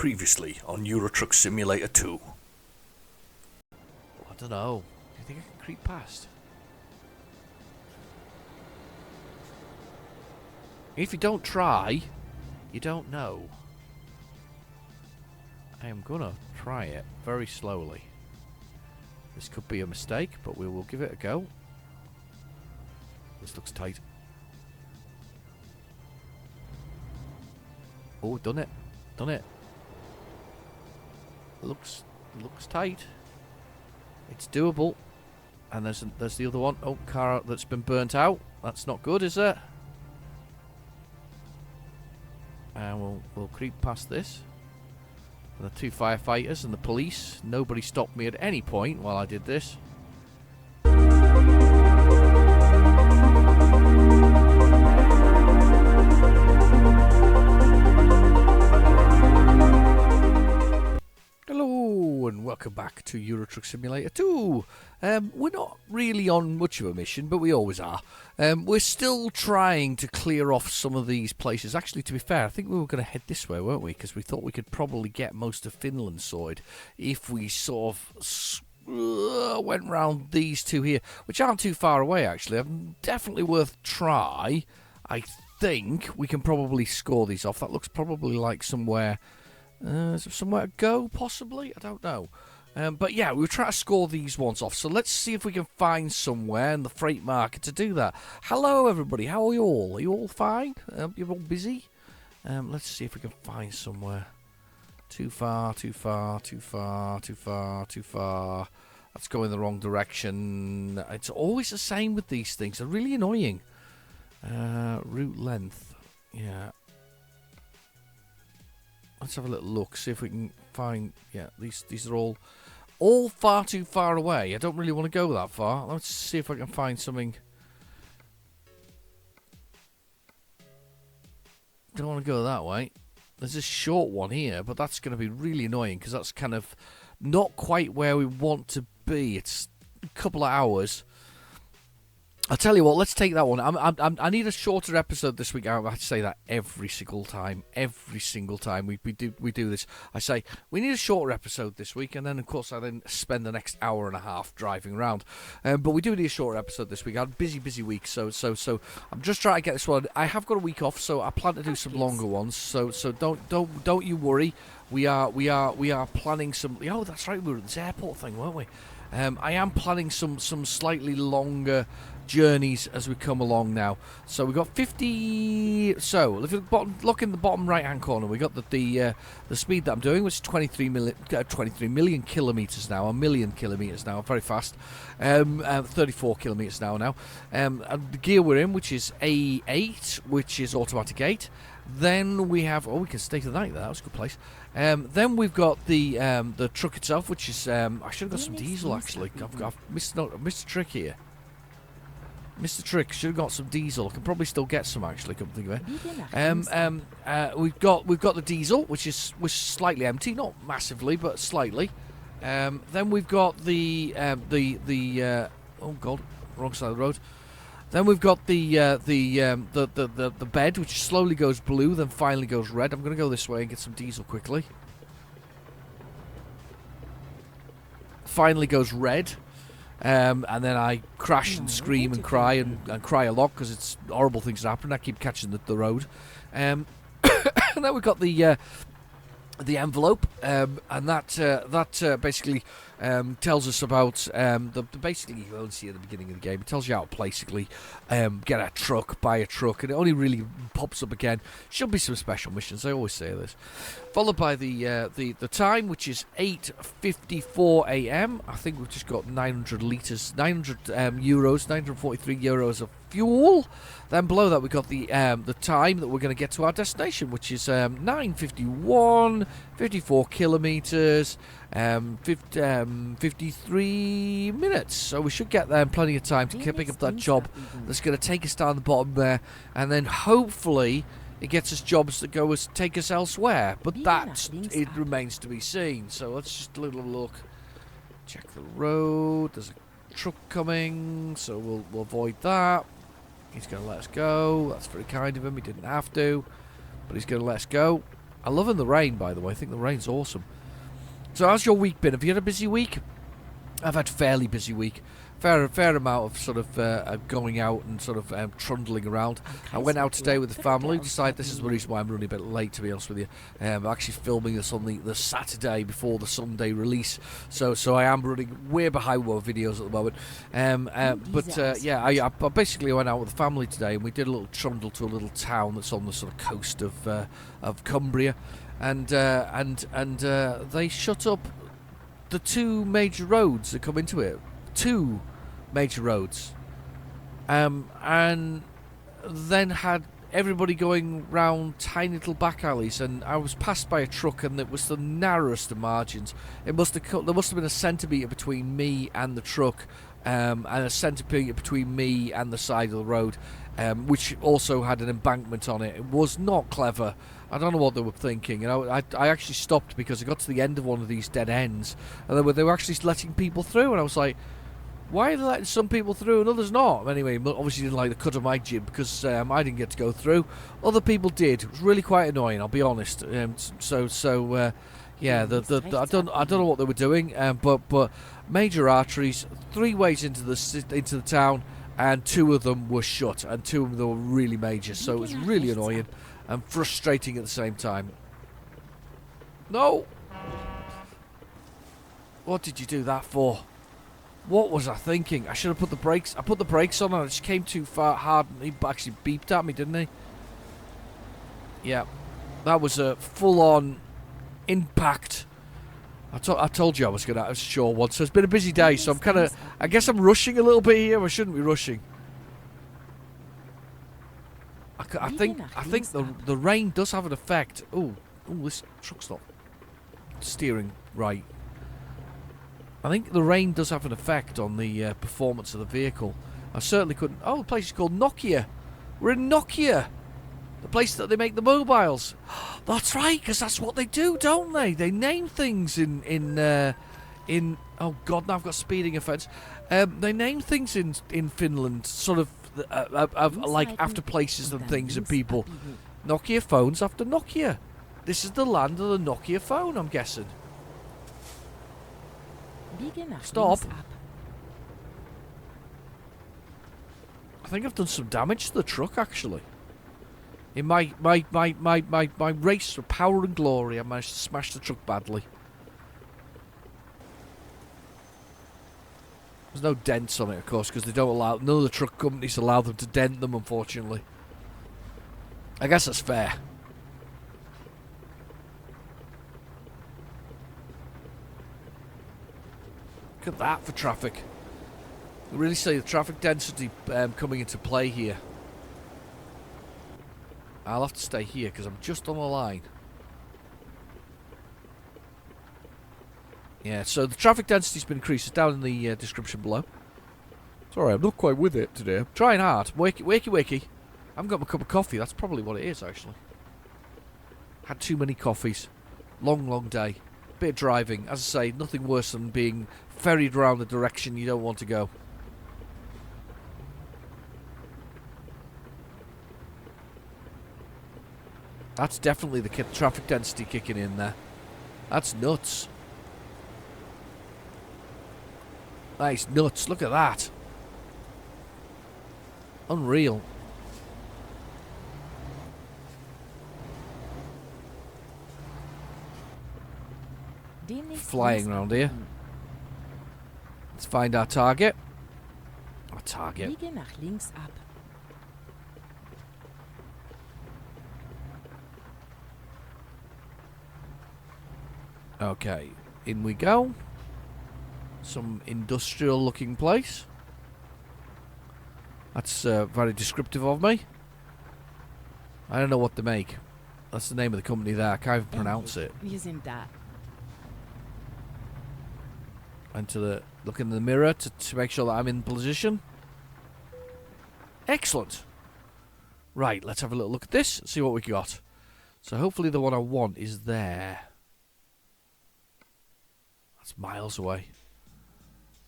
Previously on Euro Truck Simulator 2. Well, I don't know. Do you think I can creep past? If you don't try, you don't know. I am gonna try it very slowly. This could be a mistake, but we will give it a go. This looks tight. Oh, done it. Done it. Looks tight. It's doable. And there's the other one. Oh, car that's been burnt out. That's not good, is it? And we'll creep past this. And the two firefighters and the police. Nobody stopped me at any point while I did this. Hello and welcome back to Euro Truck Simulator 2. We're not really on much of a mission, but we always are. We're still trying to clear off some of these places. Actually, to be fair, I think we were going to head this way, weren't we? Because we thought we could probably get most of Finland sorted if we sort of went round these two here, which aren't too far away, actually. Definitely worth a try. I think we can probably score these off. That looks probably like somewhere... is there somewhere to go, possibly? I don't know. But yeah, we'll try to score these ones off. So let's see if we can find somewhere in the freight market to do that. Hello, everybody. How are you all? Are you all fine? You're all busy? Let's see if we can find somewhere. Too far, too far, too far, too far, too far. That's going the wrong direction. It's always the same with these things. They're really annoying. Route length. Yeah. Let's have a little look, see if we can find... Yeah, these are all far too far away. I don't really want to go that far. Let's see if I can find something... Don't want to go that way. There's this short one here, but that's going to be really annoying because that's kind of not quite where we want to be. It's a couple of hours. I'll tell you what, let's take that one. I need a shorter episode this week. I have to say that every single time. Every single time we do this. I say, we need a shorter episode this week, and then, of course, I then spend the next hour and a half driving around. But we do need a shorter episode this week. I had a busy week, so I'm just trying to get this one. I have got a week off, so I plan to do some longer ones. So don't you worry. We are planning some... Oh, that's right, we were at this airport thing, weren't we? I am planning some slightly longer journeys as we come along now. So we've got 50. So if you look in the bottom right hand corner, we got the speed that I'm doing, which is 23 million kilometers now, a million kilometers now, very fast. 34 kilometers now. And the gear we're in, which is A8, which is automatic 8. Then we have, we can stay the night there. That was a good place. Then we've got the truck itself, which is I should have got some diesel actually. I've missed a trick here. Missed a trick. Should have got some diesel. I can probably still get some actually. Come think of it. We've got the diesel, which is slightly empty, not massively, but slightly. Then we've got the oh god, wrong side of the road. Then we've got the bed, which slowly goes blue, then finally goes red. I'm going to go this way and get some diesel quickly. Finally goes red. And then I crash and scream and cry and cry a lot because it's horrible things that happen. I keep catching the road. And then we've got the envelope, and that basically tells us about basically you only see at the beginning of the game. It tells you how to basically get a truck, buy a truck, and it only really pops up again. Should be some special missions. I always say this. Followed by the time, which is 8:54 a.m. I think we've just got 900 litres, 900 euros, 943 euros of fuel. Then below that we've got the time that we're going to get to our destination, which is 9:51, 54 kilometres, 53 minutes. So we should get there in plenty of time to pick up that job that's going to take us down the bottom there, and then hopefully it gets us jobs that take us elsewhere. But it remains to be seen. So let's just a little look. Check the road. There's a truck coming, so we'll avoid that. He's going to let us go. That's very kind of him. He didn't have to, but he's going to let us go. I'm loving the rain, by the way. I think the rain's awesome. So how's your week been? Have you had a busy week? I've had a fairly busy week. Fair amount of sort of going out and sort of trundling around. I went out today with the family. Decided this is the reason why I'm running a bit late, to be honest with you. I'm actually filming this on the Saturday before the Sunday release, so I am running way behind with videos at the moment. Yeah, I basically went out with the family today, and we did a little trundle to a little town that's on the sort of coast of Cumbria, and they shut up the two major roads that come into it. Two major roads, and then had everybody going round tiny little back alleys, and I was passed by a truck, and it was the narrowest of margins. There must have been a centimetre between me and the truck, and a centimetre between me and the side of the road, which also had an embankment on it. It was not clever. I don't know what they were thinking. I actually stopped because I got to the end of one of these dead ends, and they were actually letting people through, and I was like, why are they letting some people through and others not? Anyway, obviously didn't like the cut of my jib because I didn't get to go through. Other people did. It was really quite annoying, I'll be honest. Yeah, I don't know what they were doing, but major arteries, 3 ways into the town, and 2 of them were shut, and 2 of them were really major. So it was really annoying and frustrating at the same time. No! What did you do that for? What was I thinking? I should have put the brakes. I put the brakes on and I just came too far hard, and he actually beeped at me, didn't he? Yeah. That was a full-on impact. I told you I was going to have a short one. So it's been a busy day, so I'm kind of... I guess I'm rushing a little bit here. I shouldn't be rushing. I think the rain does have an effect. Ooh, this truck's not steering right. I think the rain does have an effect on the performance of the vehicle. I certainly couldn't... Oh, the place is called Nokia. We're in Nokia. The place that they make the mobiles. That's right, because that's what they do, don't they? They name things in oh God, now I've got speeding offence. They name things in Finland, sort of like after places and things and people. Nokia phones after Nokia. This is the land of the Nokia phone, I'm guessing. Stop. I think I've done some damage to the truck, actually. In my race for power and glory, I managed to smash the truck badly. There's no dents on it, of course, because they don't allow... None of the truck companies allow them to dent them, unfortunately. I guess that's fair. Look at that for traffic. You really see the traffic density coming into play here. I'll have to stay here because I'm just on the line. Yeah, so the traffic density's been increased. It's down in the description below. Sorry, I'm not quite with it today. I'm trying hard. Wakey. I haven't got my cup of coffee. That's probably what it is, actually. Had too many coffees. Long day. Bit of driving. As I say, nothing worse than being ferried around the direction you don't want to go. That's definitely the traffic density kicking in there. That's nuts. That is nuts. Look at that. Unreal. Flying around here. Let's find our target. Our target. Okay, in we go. Some industrial looking place. That's very descriptive of me. I don't know what they make. That's the name of the company there. I can't even pronounce it. And to look in the mirror to make sure that I'm in position. Excellent. Right, let's have a little look at this and see what we got. So hopefully the one I want is there. That's miles away.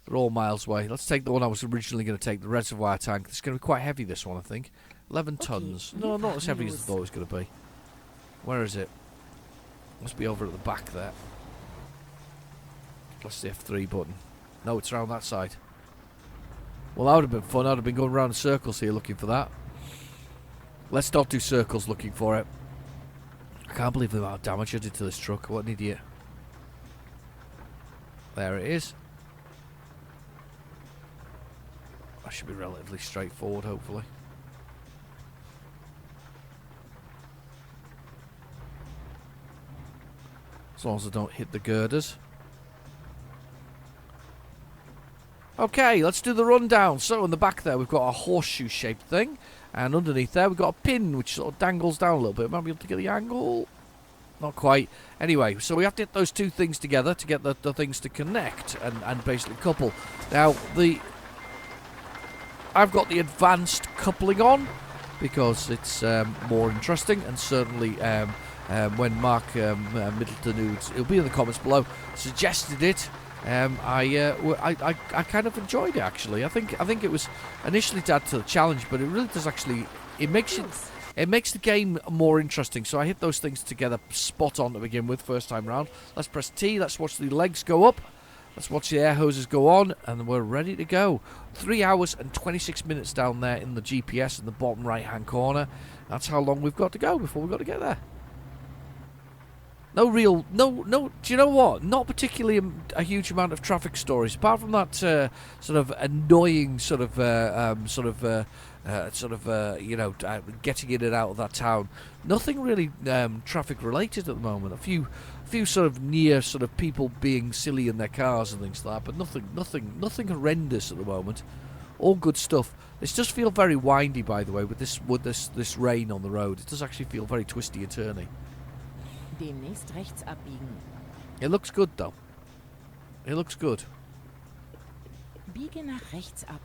They're all miles away. Let's take the one I was originally going to take, the reservoir tank. It's going to be quite heavy, this one, I think. 11 tons. No, not as heavy as I thought it was going to be. Where is it? Must be over at the back there. That's the F3 button. No, it's around that side. Well, that would have been fun. I'd have been going around in circles here looking for that. Let's not do circles looking for it. I can't believe the amount of damage I did to this truck. What an idiot. There it is. That should be relatively straightforward, hopefully. As long as I don't hit the girders. Okay, let's do the rundown. So in the back there we've got a horseshoe-shaped thing. And underneath there we've got a pin which sort of dangles down a little bit. Might be able to get the angle. Not quite. Anyway, so we have to get those two things together to get the things to connect and basically couple. Now, I've got the advanced coupling on because it's more interesting, and certainly when Mark Middleton, who'll be in the comments below, suggested it, I kind of enjoyed it actually. I think it was initially to add to the challenge, but it really does actually. It makes the game more interesting. So I hit those things together spot on to begin with, first time round. Let's press T. Let's watch the legs go up. Let's watch the air hoses go on, and we're ready to go. 3 hours and 26 minutes down there in the GPS in the bottom right-hand corner. That's how long we've got to go before we've got to get there. No. Do you know what? Not particularly a huge amount of traffic stories, apart from that sort of annoying getting in and out of that town. Nothing really traffic related at the moment. A few sort of near sort of people being silly in their cars and things like that, but nothing horrendous at the moment. All good stuff. This does feel very windy, by the way, with this rain on the road. It does actually feel very twisty and turny. Demnächst rechts abbiegen. It looks good though. It looks good. Biege nach rechts ab.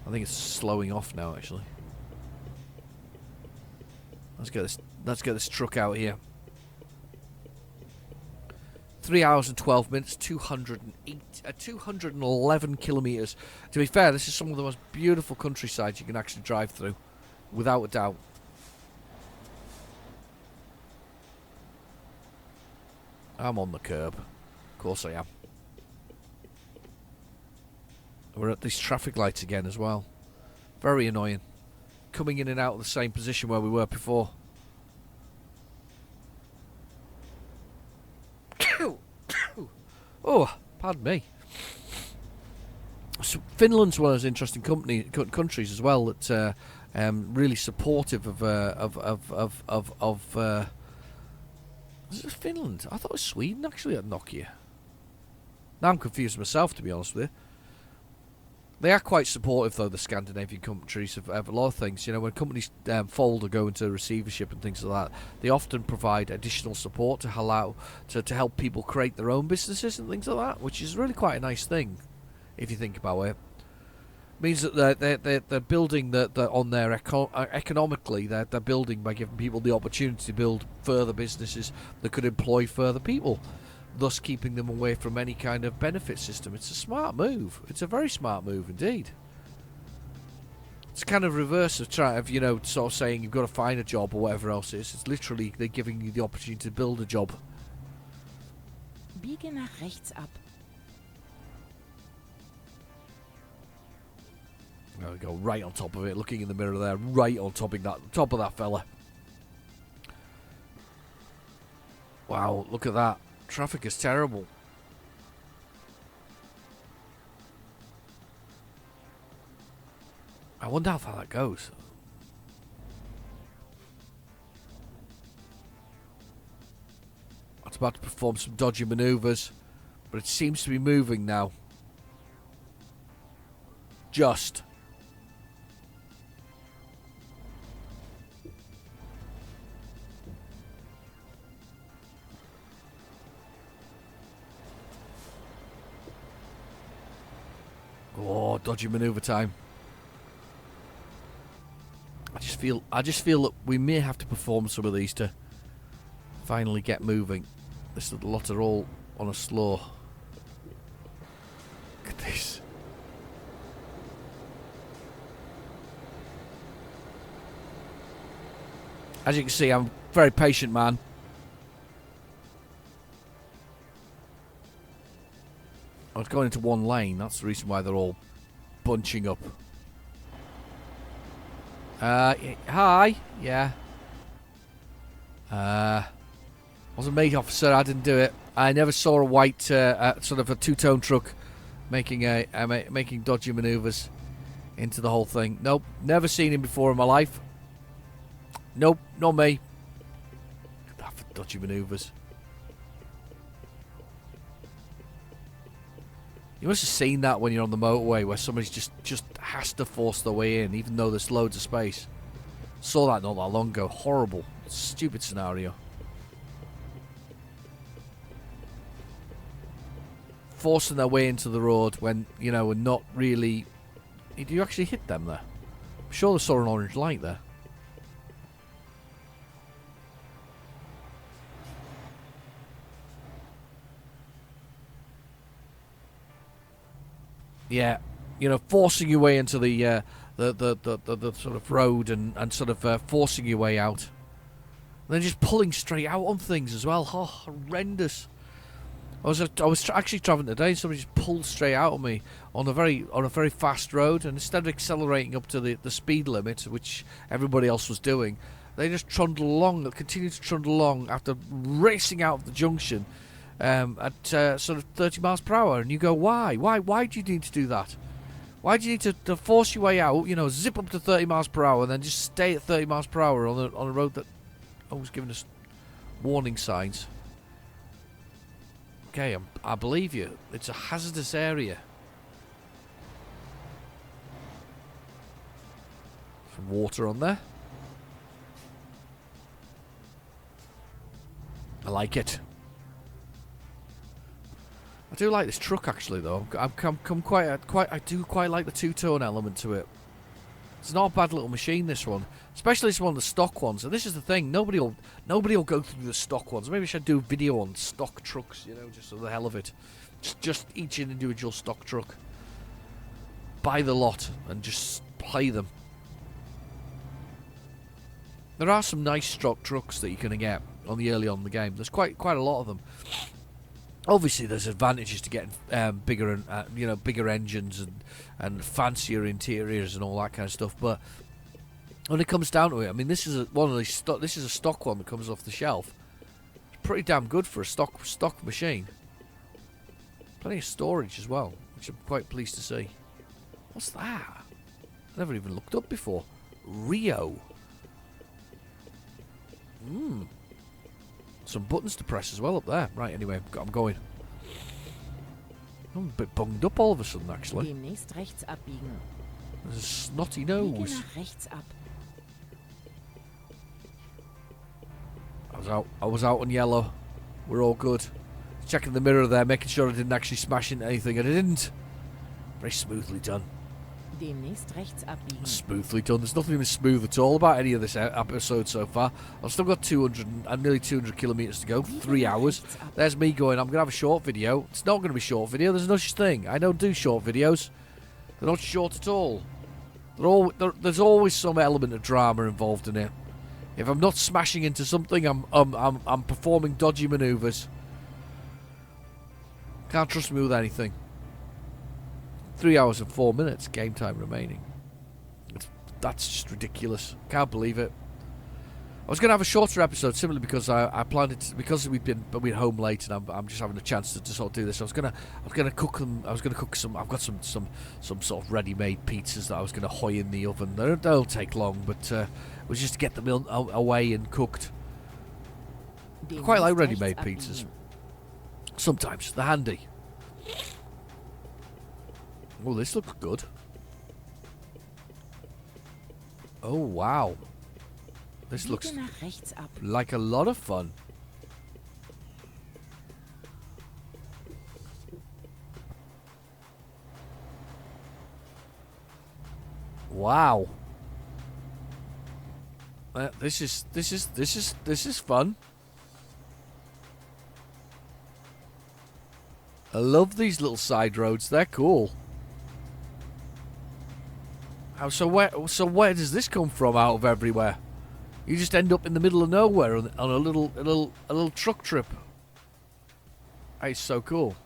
I think it's slowing off now actually. Let's get this truck out here. 3 hours and 12 minutes, 211 kilometres. To be fair, this is some of the most beautiful countryside you can actually drive through, without a doubt. I'm on the curb. Of course I am. We're at these traffic lights again as well. Very annoying. Coming in and out of the same position where we were before. Oh, pardon me. So Finland's one of those interesting countries as well that really supportive of is it Finland? I thought it was Sweden actually at Nokia. Now I'm confused myself, to be honest with you. They are quite supportive, though, the Scandinavian countries of a lot of things. You know, when companies fold or go into receivership and things like that, they often provide additional support to help people create their own businesses and things like that, which is really quite a nice thing, if you think about it. Means that they're building on their economically. They're building by giving people the opportunity to build further businesses that could employ further people, thus keeping them away from any kind of benefit system. It's a smart move. It's a very smart move indeed. It's kind of reverse of sort of saying you've got to find a job or whatever else it is. It's literally they're giving you the opportunity to build a job. Biege nach rechts ab. There we go, right on top of it, looking in the mirror there, right on top of that fella. Wow, look at that. Traffic is terrible. I wonder how far that goes. It's about to perform some dodgy manoeuvres, but it seems to be moving now. Just. Oh, dodgy manoeuvre time. I just feel that we may have to perform some of these to finally get moving. This lot are all on a slow. Look at this. As you can see, I'm a very patient man. I was going into one lane. That's the reason why they're all bunching up. Hi. Yeah. Wasn't me, officer. I didn't do it. I never saw a white, sort of a two-tone truck making making dodgy manoeuvres into the whole thing. Nope, never seen him before in my life. Nope, not me. Ah, for dodgy manoeuvres. You must have seen that when you're on the motorway where somebody's just has to force their way in, even though there's loads of space. Saw that not that long ago. Horrible, stupid scenario. Forcing their way into the road when, you know, and not really... Did you actually hit them there? I'm sure they saw an orange light there. Yeah, you know, forcing your way into the sort of road and sort of forcing your way out. And then just pulling straight out on things as well. Oh, horrendous. I was actually travelling today, and somebody just pulled straight out of me on a very fast road, and instead of accelerating up to the speed limit, which everybody else was doing, they just trundled along. They continued to trundle along after racing out of the junction at sort of 30 miles per hour. And you go, why? Why do you need to do that? Why do you need to force your way out? You know, zip up to 30 miles per hour, and then just stay at 30 miles per hour on a road that was giving us warning signs. Okay, I believe you. It's a hazardous area. Some water on there. I like it. I do like this truck actually, though. I do quite like the two-tone element to it. It's not a bad little machine, this one. Especially this one of the stock ones. And this is the thing, nobody will go through the stock ones. Maybe I should do a video on stock trucks, you know, just for the hell of it. Just each individual stock truck. Buy the lot and just play them. There are some nice stock trucks that you can get on the early on in the game. There's quite a lot of them. Obviously, there's advantages to getting bigger and bigger engines and fancier interiors and all that kind of stuff. But when it comes down to it, I mean, this is a stock one that comes off the shelf. It's pretty damn good for a stock machine. Plenty of storage as well, which I'm quite pleased to see. What's that? Never even looked up before. Rio. Some buttons to press as well up there. Right, anyway, I'm going. I'm a bit bunged up all of a sudden, actually. Demnächst rechts abbiegen. There's a snotty Biege nose. nach rechts ab. I was out on yellow. We're all good. Checking the mirror there, making sure I didn't actually smash into anything, and I didn't. Very smoothly done. Demnächst rechts abbiegen. Smoothly done. There's nothing even smooth at all about any of this episode so far. I've still got nearly 200 kilometres to go. 3 hours. There's me going, I'm going to have a short video. It's not going to be a short video. There's no such thing. I don't do short videos. They're not short at all. There's always some element of drama involved in it. If I'm not smashing into something, I'm performing dodgy manoeuvres. Can't trust me with anything. 3 hours and 4 minutes game time remaining. That's just ridiculous. Can't believe it. I was going to have a shorter episode simply because I planned it because we've been home late and I'm just having a chance to sort of do this. I was gonna cook them. I was gonna cook some. I've got some sort of ready-made pizzas that I was gonna hoy in the oven. They'll take long, but it was just to get them away and cooked. I quite like ready-made pizzas. Sometimes they're handy. Oh, this looks good. Oh, wow. This looks like a lot of fun. Wow. This is fun. I love these little side roads. They're cool. So where does this come from out of everywhere? You just end up in the middle of nowhere on a little truck trip. It's so cool.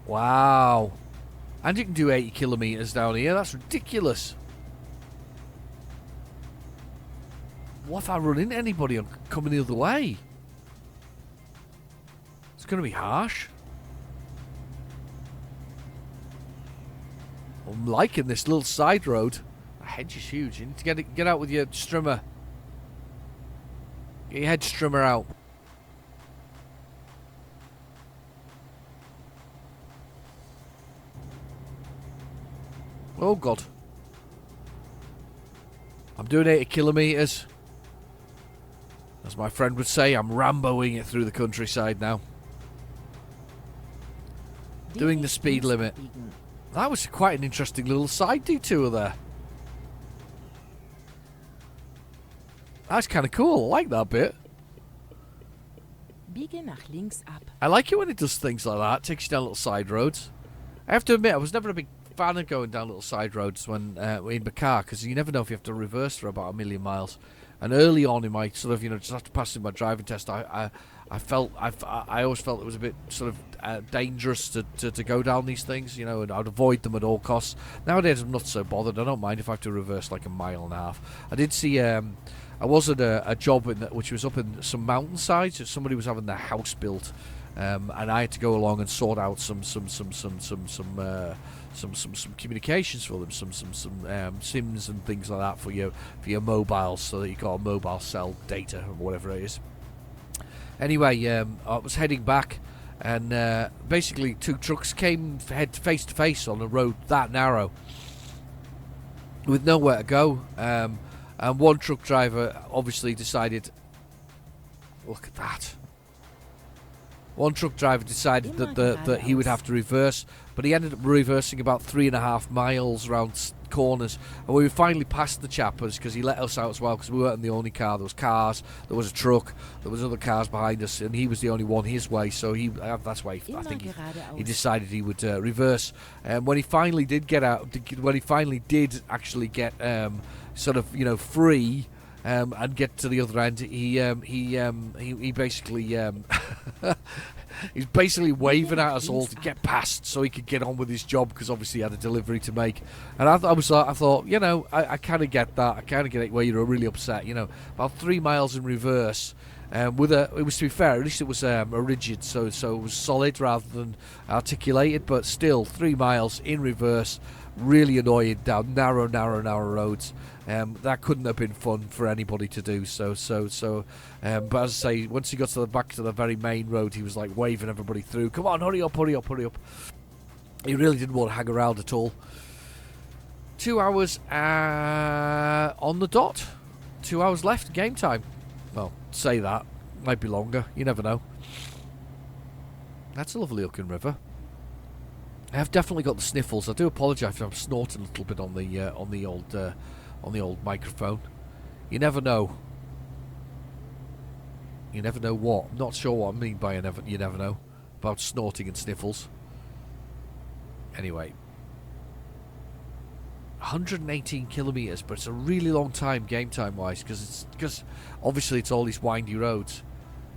Wow. And you can do 80 kilometers down here. That's ridiculous. What if I run into anybody on coming the other way? It's going to be harsh. I'm liking this little side road. The hedge is huge. You need to get out with your strimmer. Get your hedge strimmer out. Oh God. I'm doing 80 kilometers. As my friend would say, I'm Ramboing it through the countryside now. Doing the speed limit. That was quite an interesting little side detour there. That's kind of cool. I like that bit. Biege nach links ab. I like it when it does things like that. Takes you down little side roads. I have to admit, I was never a big fan of going down little side roads when in my car, because you never know if you have to reverse for about 1,000,000 miles. And early on in my sort of, just after passing my driving test, I always felt it was a bit sort of dangerous to go down these things, and I'd avoid them at all costs. Nowadays, I'm not so bothered. I don't mind if I have to reverse like 1.5 miles. I did see, I was at a job which was up in some mountainsides. Somebody was having their house built, and I had to go along and sort out some communications for them, some SIMs and things like that for your mobiles, so that you got a mobile cell data or whatever it is. Anyway, I was heading back, and basically 2 trucks came face to face on a road that narrow with nowhere to go, and one truck driver obviously decided, look at that. One truck driver decided that he would have to reverse, but he ended up reversing about 3.5 miles around corners. And we finally passed the chappers because he let us out as well, because we weren't the only car. There was cars, there was a truck, there was other cars behind us, and he was the only one his way. So that's why I think he decided he would reverse. And when he finally did get out, when he finally did actually get sort of free. And get to the other end. He basically he's basically waving at us all to get past so he could get on with his job, because obviously he had a delivery to make. And I thought, I kind of get that. I kind of get it where you're really upset. About 3 miles in reverse. It was, to be fair, at least it was a rigid, so it was solid rather than articulated. But still, 3 miles in reverse, really annoying down narrow roads. That couldn't have been fun for anybody to do. But as I say, once he got to the back to the very main road, he was like waving everybody through. Come on, hurry up. He really didn't want to hang around at all. 2 hours on the dot. 2 hours left, game time. Well, say that. Might be longer. You never know. That's a lovely looking river. I have definitely got the sniffles. I do apologise if I'm snorting a little bit on the old microphone. You never know. You never know what. I'm not sure what I mean by you never know about snorting and sniffles. Anyway, 118 kilometres, but it's a really long time game time wise, because obviously it's all these windy roads.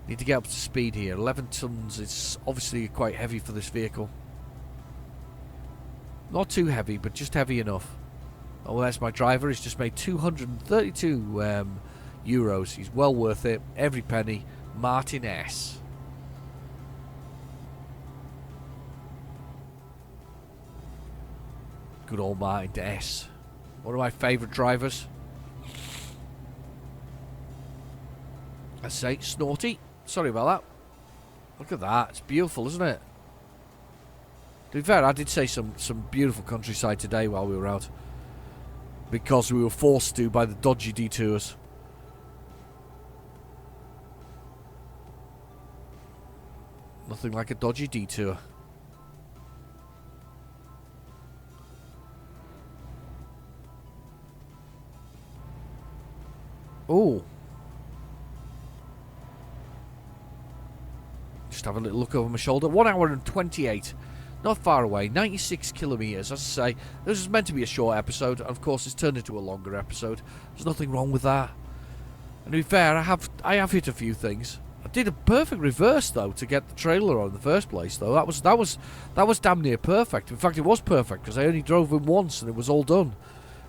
Need to get up to speed here. 11 tons. It's obviously quite heavy for this vehicle. Not too heavy, but just heavy enough. Oh, there's my driver. He's just made 232 euros. He's well worth it. Every penny. Martin S. Good old Martin S. One of my favourite drivers. I say, snorty. Sorry about that. Look at that. It's beautiful, isn't it? To be fair, I did say some beautiful countryside today while we were out, because we were forced to by the dodgy detours. Nothing like a dodgy detour. Oh. Just have a little look over my shoulder. 1 hour and 28 Not far away, 96 kilometres. As I say, this was meant to be a short episode. And of course, it's turned into a longer episode. There's nothing wrong with that. And to be fair, I have hit a few things. I did a perfect reverse though to get the trailer on in the first place. Though that was damn near perfect. In fact, it was perfect because I only drove him once and it was all done.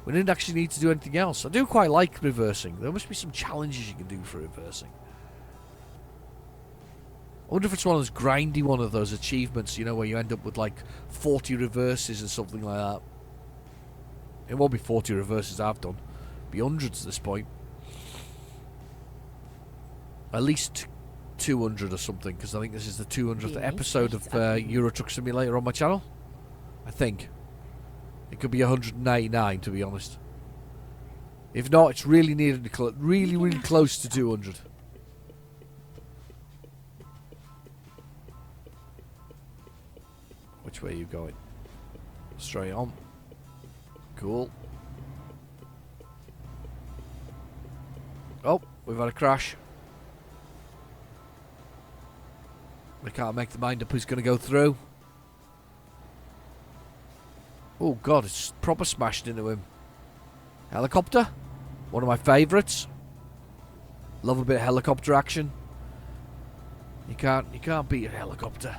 We didn't actually need to do anything else. I do quite like reversing. There must be some challenges you can do for reversing. I wonder if it's one of those grindy one of those achievements, you know, where you end up with like 40 reverses or something like that. It won't be 40 reverses I've done. It'll be hundreds at this point. At least 200 or something, because I think this is the 200th episode of Euro Truck Simulator on my channel. I think. It could be 199, to be honest. If not, it's really really close to 200. Which way are you going? Straight on. Cool. Oh, we've had a crash. We can't make the mind up who's going to go through. Oh god, it's proper smashed into him. Helicopter? One of my favourites. Love a bit of helicopter action. You can't beat a helicopter.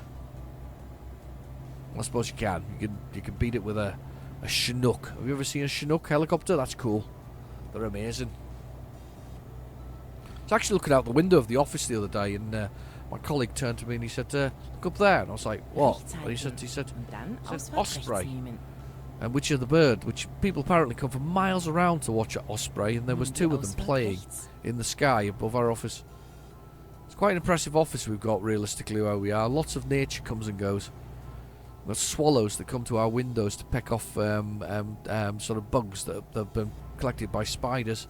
I suppose you can. You can beat it with a Chinook. Have you ever seen a Chinook helicopter? That's cool. They're amazing. I was actually looking out the window of the office the other day, and my colleague turned to me and he said, "Look up there." And I was like, "What?" And he said, "Osprey." And which are the bird? Which people apparently come from miles around to watch at Osprey, and there was two of them playing in the sky above our office. It's quite an impressive office we've got, realistically, where we are. Lots of nature comes and goes. There's swallows that come to our windows to peck off sort of bugs that have been collected by spiders.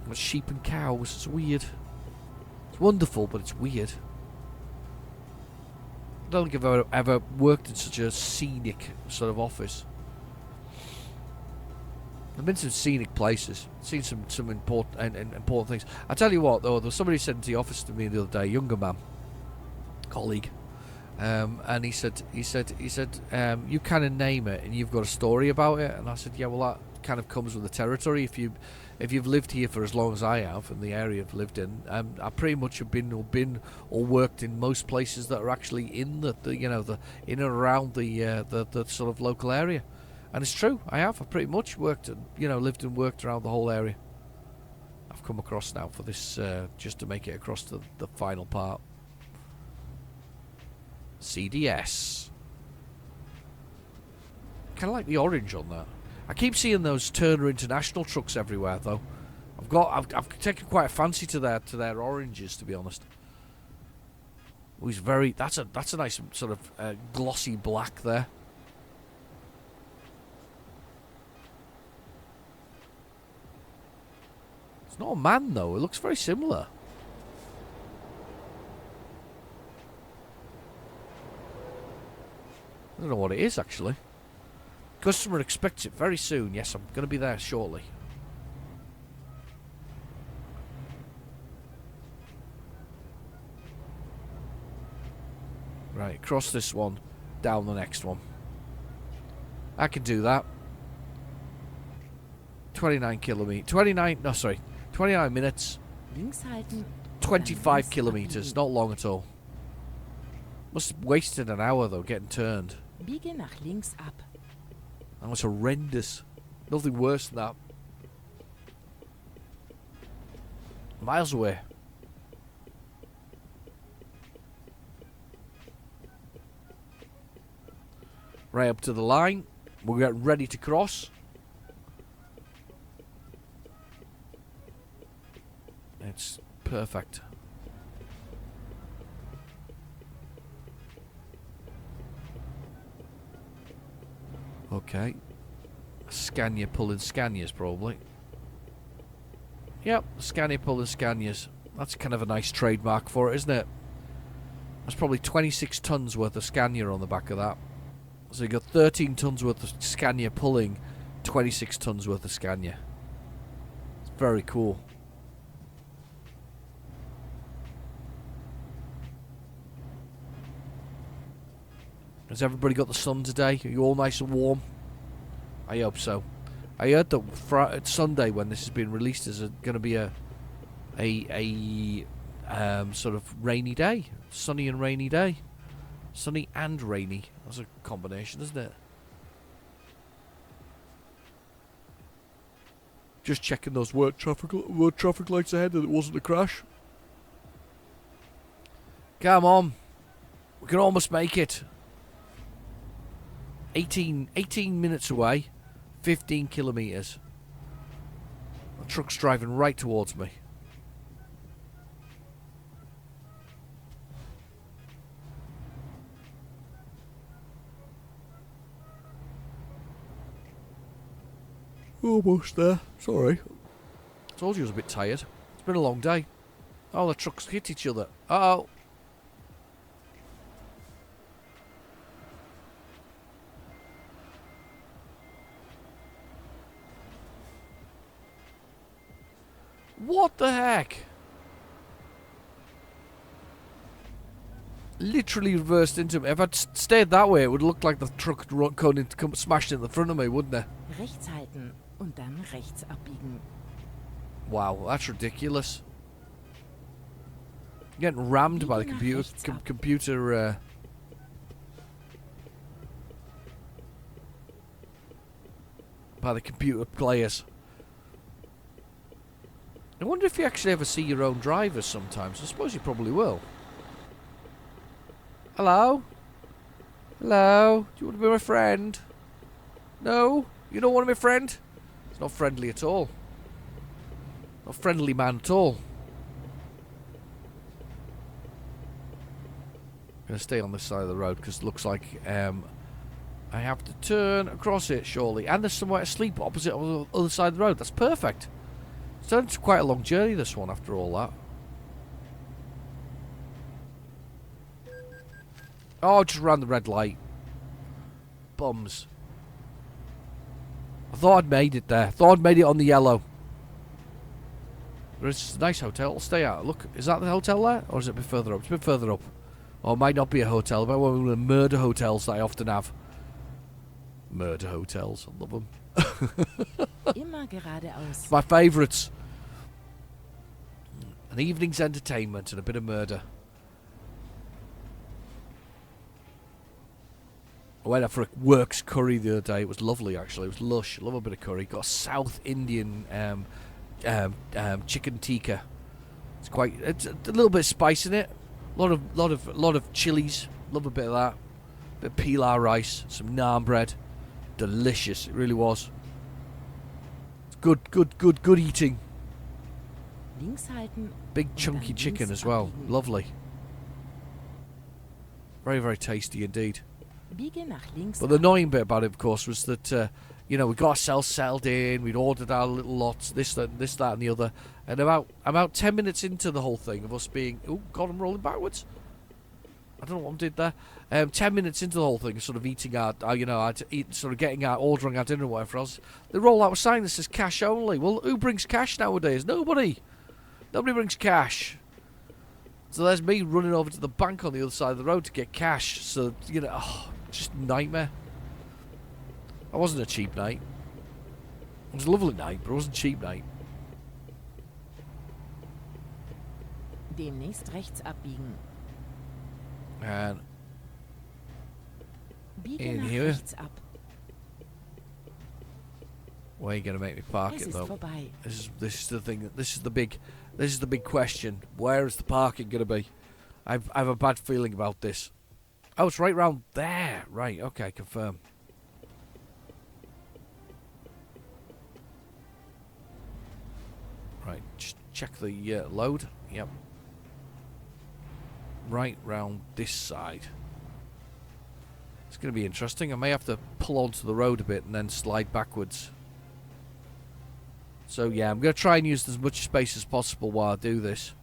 There's sheep and cows. It's weird. It's wonderful, but it's weird. I don't think I've ever worked in such a scenic sort of office. I've been to some scenic places, seen some important things. I tell you what, though, there was somebody sent into the office to me the other day, younger man, colleague, and he said, you kind of name it, and you've got a story about it. And I said, yeah, well, that kind of comes with the territory. If you've lived here for as long as I have, in the area I've lived in, I pretty much have been or worked in most places that are actually in the in and around the sort of local area. And it's true, I have. I've pretty much worked and lived and worked around the whole area. I've come across now for this just to make it across to the final part. CDS. Kind of like the orange on that. I keep seeing those Turner International trucks everywhere, though. I've taken quite a fancy to their oranges, to be honest. Oh, he's very. That's a nice sort of glossy black there. It's not a man though. It looks very similar. I don't know what it is actually. Customer expects it very soon. Yes, I'm going to be there shortly. Right, across this one, down the next one. I can do that. 29 minutes. 25 kilometers, not long at all. Must have wasted an hour though, getting turned. Biege nach links ab. That was horrendous. Nothing worse than that. Miles away. Right up to the line. We're getting ready to cross. It's perfect. Okay. Scania pulling Scanias, probably. Yep, Scania pulling Scanias. That's kind of a nice trademark for it, isn't it? That's probably 26 tons worth of Scania on the back of that. So you got 13 tons worth of Scania pulling 26 tons worth of Scania. It's very cool. Has everybody got the sun today? Are you all nice and warm? I hope so. I heard that Sunday, when this has been released, is going to be a sort of rainy day. Sunny and rainy day. Sunny and rainy. That's a combination, isn't it? Just checking those word traffic lights ahead that it wasn't a crash. Come on. We can almost make it. 18 minutes away. 15 kilometres. The truck's driving right towards me. Almost there. Sorry. Told you I was a bit tired. It's been a long day. Oh, the trucks hit each other. Uh-oh. What the heck? Literally reversed into me. If I'd stayed that way, it would look like the truck had smashed in the front of me, wouldn't it? Rechts halten und dann rechts abbiegen. Wow, that's ridiculous. Getting rammed by the computer. By the computer players. I wonder if you actually ever see your own drivers sometimes. I suppose you probably will. Hello? Hello? Do you want to be my friend? No? You don't want to be a friend? It's not friendly at all. Not friendly man at all. I'm going to stay on this side of the road because it looks like I have to turn across it surely. And there's somewhere to sleep opposite on the other side of the road. That's perfect. It's turned into quite a long journey, this one, after all that. Oh, just ran the red light. Bums. I thought I'd made it there. Thought I'd made it on the yellow. There's a nice hotel. I'll stay out. Look, is that the hotel there? Or is it a bit further up? It's a bit further up. Or it might not be a hotel. It might be one of the murder hotels that I often have. Murder hotels. I love them. Immer geradeaus. My favourites. An evening's entertainment and a bit of murder. I went out for a works curry the other day. It was lovely, actually. It was lush. I love a bit of curry. Got a South Indian chicken tikka. It's a little bit of spice in it. A lot of chilies. Love a bit of that. A bit of pilau rice. Some naan bread. Delicious. It really was. It's good eating. Links halten. Big chunky chicken as well. Lovely. Very, very tasty indeed. Biege nach links. But the annoying bit about it, of course, was that, we got ourselves settled in, we'd ordered our little lots, this, that, and the other. And about 10 minutes into the whole thing of us being... Oh, God, I'm rolling backwards. I don't know what I did there. 10 minutes into the whole thing, sort of eating sort of getting our, ordering our dinner or whatever else, they roll out a sign that says cash only. Well, who brings cash nowadays? Nobody. Nobody brings cash. So there's me running over to the bank on the other side of the road to get cash. So, just a nightmare. It wasn't a cheap night. It was a lovely night, but it wasn't a cheap night. Demnächst rechts abbiegen. And Biege in nach here. rechts ab. Where are you going to make me park Es it, ist though? vorbei. This is the thing. This is the big question. Where is the parking going to be? I have a bad feeling about this. Oh, it's right round there. Right. Okay. Confirm. Right. Just check the load. Yep. Right round this side. It's going to be interesting. I may have to pull onto the road a bit and then slide backwards. So yeah, I'm going to try and use as much space as possible while I do this.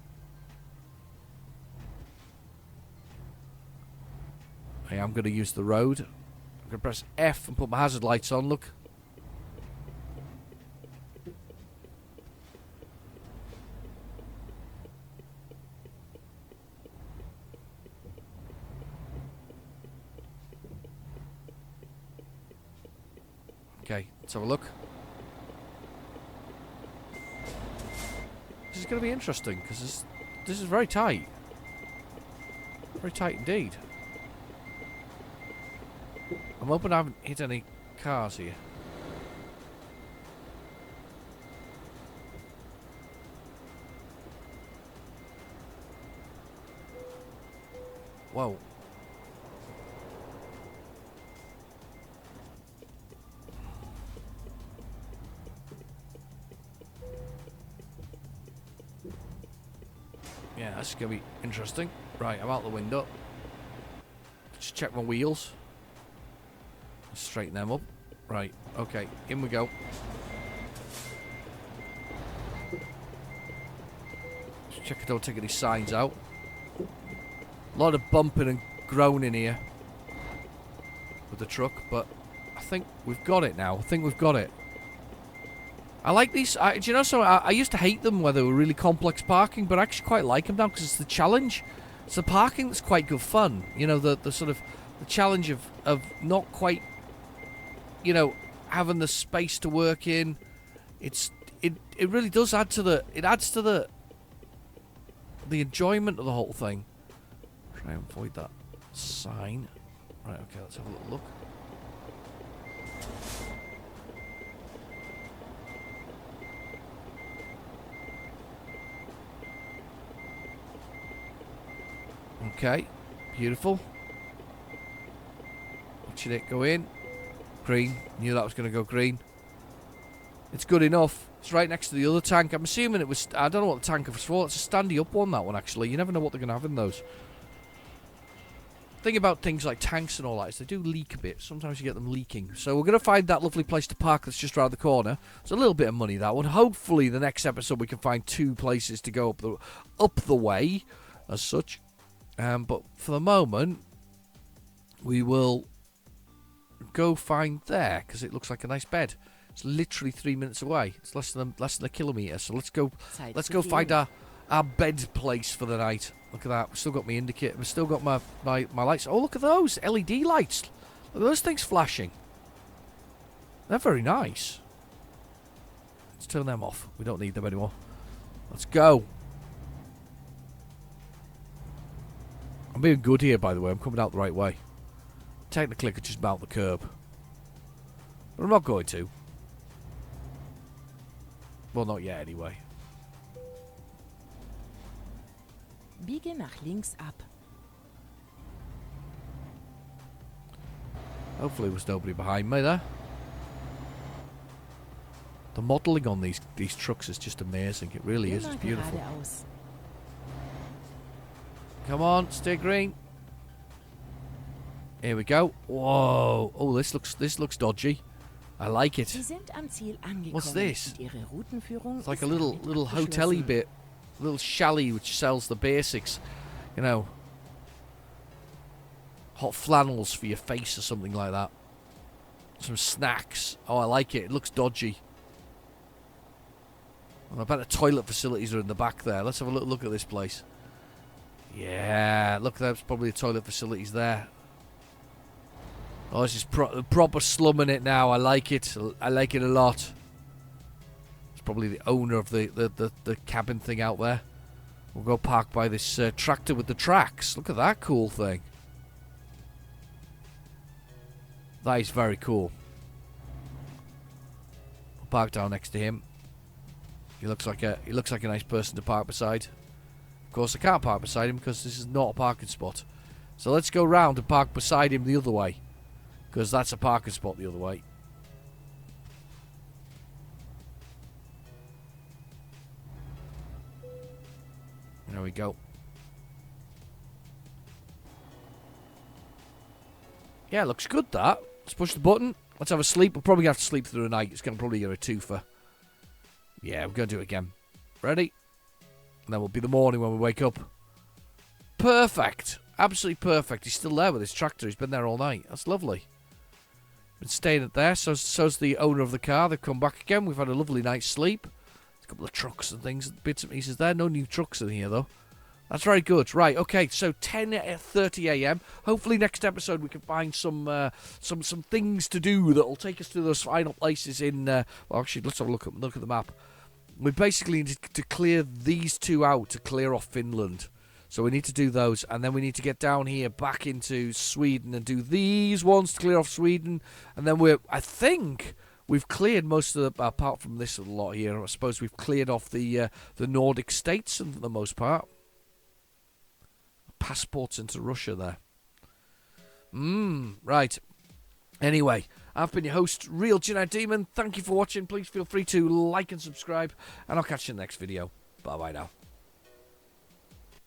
I am going to use the road. I'm going to press F and put my hazard lights on, look. Okay, let's have a look. This is going to be interesting because this is very tight. Very tight indeed. I'm hoping I haven't hit any cars here. Whoa. Yeah, that's going to be interesting. Right, I'm out the window. Just check my wheels. Straighten them up. Right, okay, in we go. Just check I don't take any signs out. A lot of bumping and groaning here with the truck, but I think we've got it now. I think we've got it. I like these. Do you know, so I used to hate them where they were really complex parking, but I actually quite like them now because it's the challenge. It's the parking that's quite good fun. You know, the sort of the challenge of not quite, you know, having the space to work in. It really does add to the. It adds to the enjoyment of the whole thing. Try and avoid that sign. Right. Okay. Let's have a little look. Okay, beautiful. Watching it go in. Green. Knew that was going to go green. It's good enough. It's right next to the other tank. I'm assuming it was... I don't know what the tank was for. It's a standy up one, that one, actually. You never know what they're going to have in those. The thing about things like tanks and all that is they do leak a bit. Sometimes you get them leaking. So we're going to find that lovely place to park that's just around the corner. It's a little bit of money, that one. Hopefully, the next episode we can find 2 places to go up the way, as such. But for the moment, we will go find there because it looks like a nice bed. It's literally 3 minutes away. It's less than a kilometre. So let's go find our bed place for the night. Look at that. We've still got my indicator. We've still got my lights. Oh, look at those LED lights. Look at those things flashing. They're very nice. Let's turn them off. We don't need them anymore. Let's go. I'm being good here, by the way. I'm coming out the right way. Technically, I could just mount the curb. But I'm not going to. Well, not yet, anyway. Biege nach links ab. Hopefully there's nobody behind me there. The modelling on these trucks is just amazing. It really is. It's beautiful. Geradeaus. Come on, stay green. Here we go. Whoa. Oh, this looks dodgy. I like it. Sie sind am Ziel angekommen. What's this? Und Ihre Routenführung It's like a ist little damit hotel-y abgeschlossen. bit. A little chalet which sells the basics. You know. Hot flannels for your face or something like that. Some snacks. Oh, I like it. It looks dodgy. Well, I bet the toilet facilities are in the back there. Let's have a little look at this place. Yeah, look, there's probably the toilet facilities there. Oh, this is proper slumming it now. I like it. I like it a lot. It's probably the owner of the cabin thing out there. We'll go park by this tractor with the tracks. Look at that cool thing. That is very cool. We'll park down next to him. He looks like a nice person to park beside. Of course, I can't park beside him because this is not a parking spot. So let's go round and park beside him the other way. Because that's a parking spot the other way. There we go. Yeah, looks good, that. Let's push the button. Let's have a sleep. We'll probably have to sleep through the night. It's going to probably get a twofer. Yeah, we're going to do it again. Ready? And then we'll be the morning when we wake up. Perfect. Absolutely perfect. He's still there with his tractor. He's been there all night. That's lovely. Been staying at there. So's the owner of the car. They've come back again. We've had a lovely night's sleep. A couple of trucks and things, bits and pieces there. No new trucks in here, though. That's very good. Right, okay, so 10:30 a.m. Hopefully next episode we can find some things to do that will take us to those final places in... well, actually, let's have a look at the map. We basically need to clear these two out to clear off Finland. So we need to do those, and then we need to get down here back into Sweden and do these ones to clear off Sweden. And then I think we've cleared most of the... apart from this lot here, I suppose we've cleared off the Nordic states for the most part. Passports into Russia there. Right. Anyway, I've been your host, Real Gin Demon. Thank you for watching. Please feel free to like and subscribe, and I'll catch you in the next video. Bye-bye now.